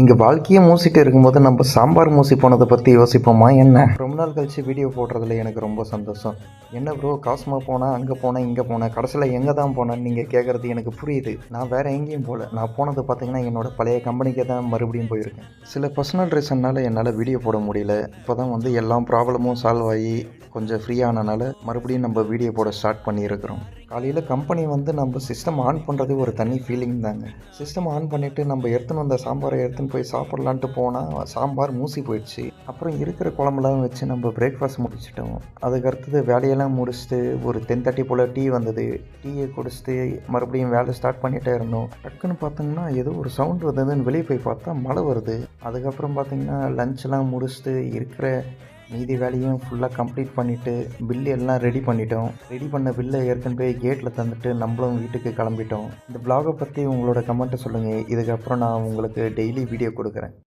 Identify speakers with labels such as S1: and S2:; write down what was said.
S1: இங்கே வாழ்க்கையே மூசிட்டு இருக்கும்போது நம்ம சாம்பார் மூசி போனதை பற்றி யோசிப்போமா என்ன? ரொம்ப நாள் கழிச்சு வீடியோ போடுறதுல எனக்கு ரொம்ப சந்தோஷம். என்ன ப்ரோ காசுமா போனால் அங்கே போனேன் இங்கே போனேன் கடைசியில் எங்கே தான் போனேன்னு நீங்கள் கேட்குறது எனக்கு புரியுது. நான் வேறு எங்கேயும் போகல. நான் போனது பார்த்தீங்கன்னா என்னோடய பழைய கம்பெனிக்கே தான் மறுபடியும் போயிருக்கேன். சில பர்சனல் ரீசன்னால் என்னால் வீடியோ போட முடியல. இப்போ தான் வந்து எல்லா ப்ராப்ளமும் சால்வ் ஆகி கொஞ்சம் ஃப்ரீயானனால மறுபடியும் நம்ம வீடியோ போட ஸ்டார்ட் பண்ணியிருக்கிறோம். காலையில் கம்பெனி வந்து நம்ம சிஸ்டம் ஆன் பண்ணுறது ஒரு தனி ஃபீலிங் தாங்க. சிஸ்டம் ஆன் பண்ணிவிட்டு நம்ம எடுத்துன்னு வந்த சாம்பாரை எடுத்துன்னு போய் சாப்பிட்லான்ட்டு போனால் சாம்பார் மூசி போயிடுச்சு. அப்புறம் இருக்கிற குழம்புலாம் வச்சு நம்ம பிரேக்ஃபாஸ்ட் முடிச்சிட்டோம். அதுக்கடுத்தது வேலையெல்லாம் முடிச்சுட்டு ஒரு 10:30 போல் டீ வந்தது. டீயை குடிச்சிட்டு மறுபடியும் வேலை ஸ்டார்ட் பண்ணிகிட்டே இருந்தோம். டக்குன்னு பார்த்தோங்கன்னா ஏதோ ஒரு சவுண்ட் வந்ததுன்னு வெளியே போய் பார்த்தா மழை வருது. அதுக்கப்புறம் பார்த்திங்கன்னா லஞ்செலாம் முடிச்சுட்டு இருக்கிற மீதி வேலையும் ஃபுல்லாக கம்ப்ளீட் பண்ணிவிட்டு பில்லு எல்லாம் ரெடி பண்ணிட்டோம். ரெடி பண்ண பில்லை ஏற்கனவே போய் கேட்டில் தந்துட்டு நம்மளும் வீட்டுக்கு கிளம்பிட்டோம். இந்த ப்ளாகை பற்றி உங்களோட கமெண்ட்டை சொல்லுங்கள். இதுக்கப்புறம் நான் உங்களுக்கு டெய்லி வீடியோ கொடுக்குறேன்.